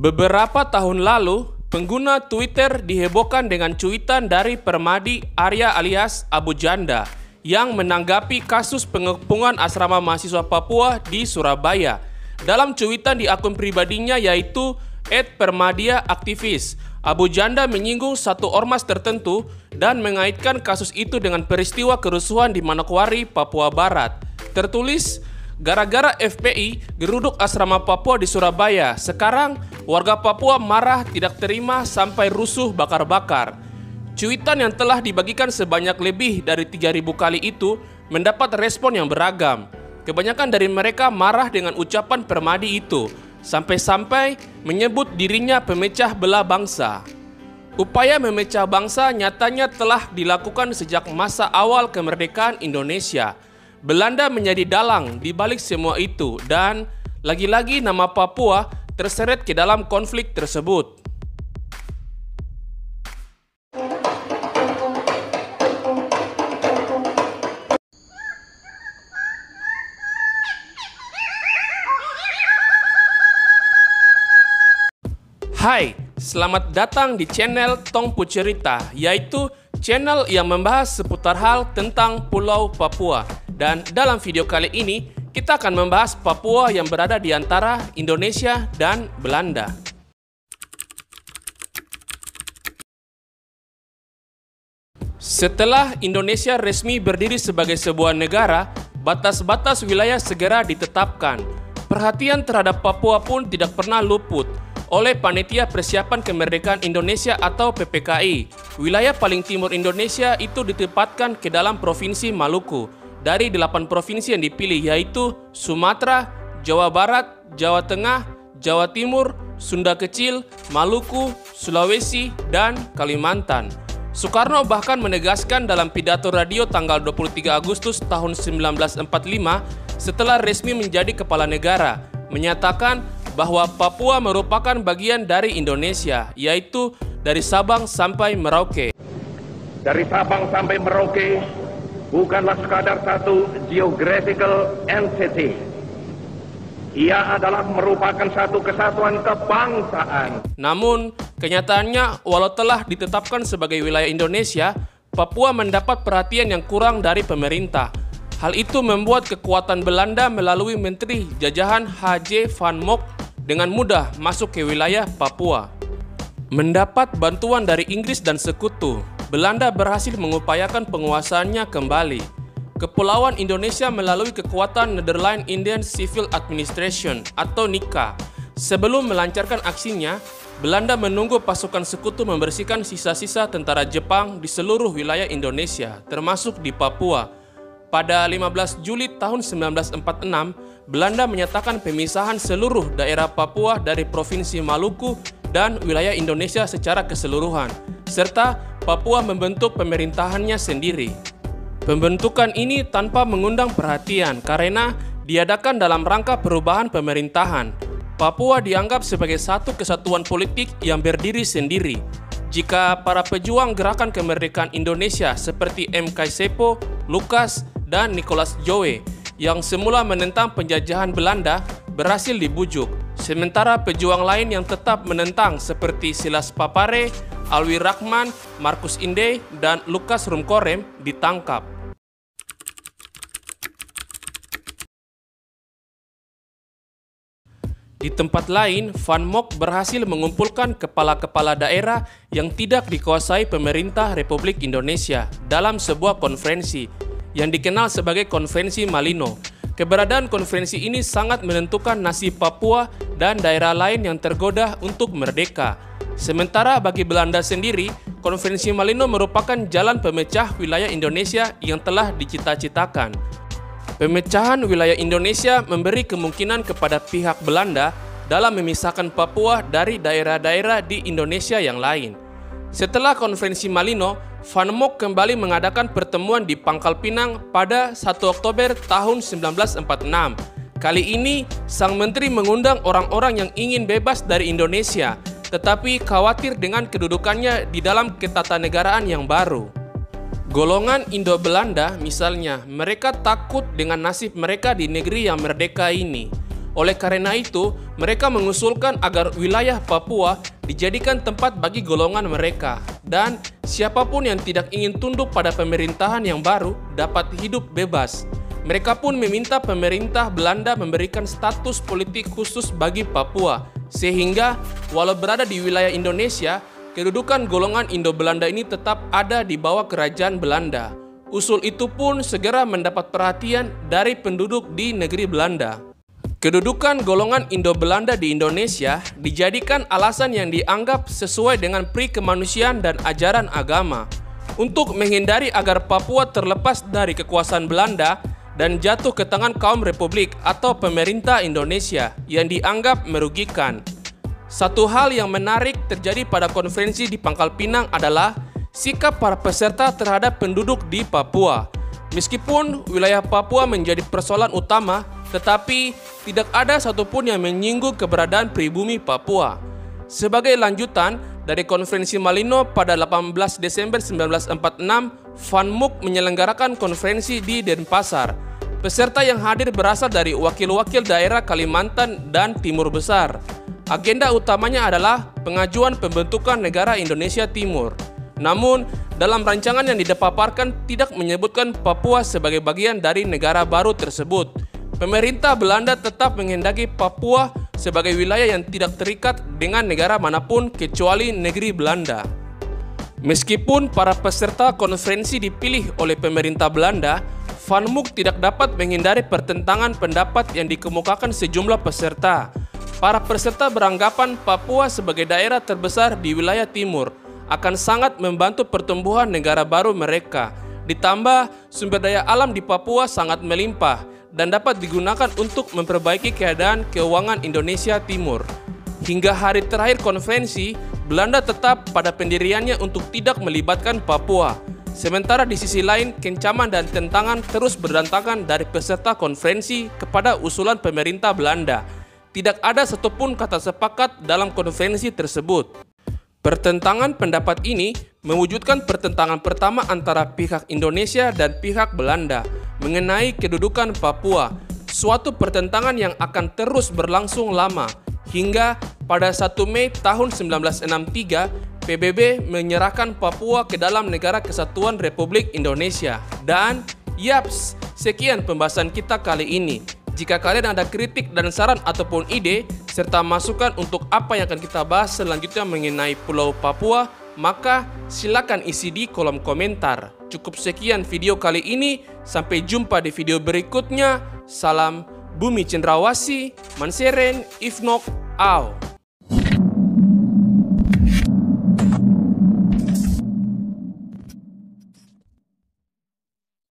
Beberapa tahun lalu, pengguna Twitter dihebohkan dengan cuitan dari Permadi Arya alias Abu Janda yang menanggapi kasus pengepungan asrama mahasiswa Papua di Surabaya. Dalam cuitan di akun pribadinya yaitu @permadiaaktivis, Abu Janda menyinggung satu ormas tertentu dan mengaitkan kasus itu dengan peristiwa kerusuhan di Manokwari, Papua Barat. Tertulis, gara-gara FPI geruduk asrama Papua di Surabaya, sekarang warga Papua marah tidak terima sampai rusuh bakar-bakar. Cuitan yang telah dibagikan sebanyak lebih dari 3.000 kali itu mendapat respon yang beragam. Kebanyakan dari mereka marah dengan ucapan Permadi itu, sampai-sampai menyebut dirinya pemecah belah bangsa. Upaya memecah bangsa nyatanya telah dilakukan sejak masa awal kemerdekaan Indonesia. Belanda menjadi dalang di balik semua itu dan lagi-lagi nama Papua terseret ke dalam konflik tersebut. Hai, selamat datang di channel Tongpu Cerita, yaitu channel yang membahas seputar hal tentang Pulau Papua. Dan dalam video kali ini, kita akan membahas Papua yang berada di antara Indonesia dan Belanda. Setelah Indonesia resmi berdiri sebagai sebuah negara, batas-batas wilayah segera ditetapkan. Perhatian terhadap Papua pun tidak pernah luput. Oleh Panitia Persiapan Kemerdekaan Indonesia atau PPKI, wilayah paling timur Indonesia itu ditempatkan ke dalam Provinsi Maluku. Dari 8 provinsi yang dipilih yaitu Sumatera, Jawa Barat, Jawa Tengah, Jawa Timur, Sunda Kecil, Maluku, Sulawesi, dan Kalimantan. Soekarno bahkan menegaskan dalam pidato radio tanggal 23 Agustus tahun 1945 setelah resmi menjadi kepala negara, menyatakan bahwa Papua merupakan bagian dari Indonesia, yaitu dari Sabang sampai Merauke. Dari Sabang sampai Merauke bukanlah sekadar satu geographical entity. Ia adalah merupakan satu kesatuan kebangsaan. Namun, kenyataannya walau telah ditetapkan sebagai wilayah Indonesia, Papua mendapat perhatian yang kurang dari pemerintah. Hal itu membuat kekuatan Belanda melalui Menteri Jajahan H.J. van Mock dengan mudah masuk ke wilayah Papua. Mendapat bantuan dari Inggris dan sekutu, Belanda berhasil mengupayakan penguasaannya kembali. Kepulauan Indonesia melalui kekuatan Netherlands Indian Civil Administration atau NICA. Sebelum melancarkan aksinya, Belanda menunggu pasukan sekutu membersihkan sisa-sisa tentara Jepang di seluruh wilayah Indonesia, termasuk di Papua. Pada 15 Juli tahun 1946, Belanda menyatakan pemisahan seluruh daerah Papua dari Provinsi Maluku dan wilayah Indonesia secara keseluruhan, serta Papua membentuk pemerintahannya sendiri. Pembentukan ini tanpa mengundang perhatian karena diadakan dalam rangka perubahan pemerintahan. Papua dianggap sebagai satu kesatuan politik yang berdiri sendiri. Jika para pejuang gerakan kemerdekaan Indonesia seperti M. Kaisepo, Lukas, dan Nicholas Jowe yang semula menentang penjajahan Belanda berhasil dibujuk, sementara pejuang lain yang tetap menentang seperti Silas Papare, Alwi Rahman, Markus Inde, dan Lukas Rumkorem ditangkap. Di tempat lain, Van Mock berhasil mengumpulkan kepala-kepala daerah yang tidak dikuasai pemerintah Republik Indonesia dalam sebuah konferensi yang dikenal sebagai Konferensi Malino. Keberadaan konferensi ini sangat menentukan nasib Papua dan daerah lain yang tergoda untuk merdeka. Sementara bagi Belanda sendiri, Konferensi Malino merupakan jalan pemecah wilayah Indonesia yang telah dicita-citakan. Pemecahan wilayah Indonesia memberi kemungkinan kepada pihak Belanda dalam memisahkan Papua dari daerah-daerah di Indonesia yang lain. Setelah Konferensi Malino, Van Mock kembali mengadakan pertemuan di Pangkal Pinang pada 1 Oktober tahun 1946. Kali ini, sang menteri mengundang orang-orang yang ingin bebas dari Indonesia, tetapi khawatir dengan kedudukannya di dalam ketatanegaraan yang baru. Golongan Indo-Belanda misalnya, mereka takut dengan nasib mereka di negeri yang merdeka ini. Oleh karena itu, mereka mengusulkan agar wilayah Papua dijadikan tempat bagi golongan mereka, dan siapapun yang tidak ingin tunduk pada pemerintahan yang baru dapat hidup bebas. Mereka pun meminta pemerintah Belanda memberikan status politik khusus bagi Papua, sehingga walau berada di wilayah Indonesia, kedudukan golongan Indo-Belanda ini tetap ada di bawah kerajaan Belanda. Usul itu pun segera mendapat perhatian dari penduduk di negeri Belanda. Kedudukan golongan Indo-Belanda di Indonesia dijadikan alasan yang dianggap sesuai dengan pri kemanusiaan dan ajaran agama untuk menghindari agar Papua terlepas dari kekuasaan Belanda dan jatuh ke tangan kaum republik atau pemerintah Indonesia yang dianggap merugikan. Satu hal yang menarik terjadi pada konferensi di Pangkal Pinang adalah sikap para peserta terhadap penduduk di Papua. Meskipun wilayah Papua menjadi persoalan utama, tetapi tidak ada satupun yang menyinggung keberadaan pribumi Papua. Sebagai lanjutan dari konferensi Malino pada 18 Desember 1946, Van Mook menyelenggarakan konferensi di Denpasar. Peserta yang hadir berasal dari wakil-wakil daerah Kalimantan dan Timur Besar. Agenda utamanya adalah pengajuan pembentukan negara Indonesia Timur. Namun, dalam rancangan yang dipaparkan tidak menyebutkan Papua sebagai bagian dari negara baru tersebut. Pemerintah Belanda tetap menghendaki Papua sebagai wilayah yang tidak terikat dengan negara manapun kecuali negeri Belanda. Meskipun para peserta konferensi dipilih oleh pemerintah Belanda, Van Mook tidak dapat menghindari pertentangan pendapat yang dikemukakan sejumlah peserta. Para peserta beranggapan Papua sebagai daerah terbesar di wilayah timur akan sangat membantu pertumbuhan negara baru mereka. Ditambah, sumber daya alam di Papua sangat melimpah dan dapat digunakan untuk memperbaiki keadaan keuangan Indonesia Timur. Hingga hari terakhir konferensi, Belanda tetap pada pendiriannya untuk tidak melibatkan Papua. Sementara di sisi lain, kencaman dan tentangan terus berdatangan dari peserta konferensi kepada usulan pemerintah Belanda. Tidak ada satupun kata sepakat dalam konferensi tersebut. Pertentangan pendapat ini mewujudkan pertentangan pertama antara pihak Indonesia dan pihak Belanda mengenai kedudukan Papua, suatu pertentangan yang akan terus berlangsung lama, hingga pada 1 Mei tahun 1963, PBB menyerahkan Papua ke dalam Negara Kesatuan Republik Indonesia. Dan, yaps, sekian pembahasan kita kali ini. Jika kalian ada kritik dan saran ataupun ide, serta masukan untuk apa yang akan kita bahas selanjutnya mengenai Pulau Papua, maka silakan isi di kolom komentar. Cukup sekian video kali ini, sampai jumpa di video berikutnya. Salam Bumi Cendrawasih, Manseren, Ifnok, Au.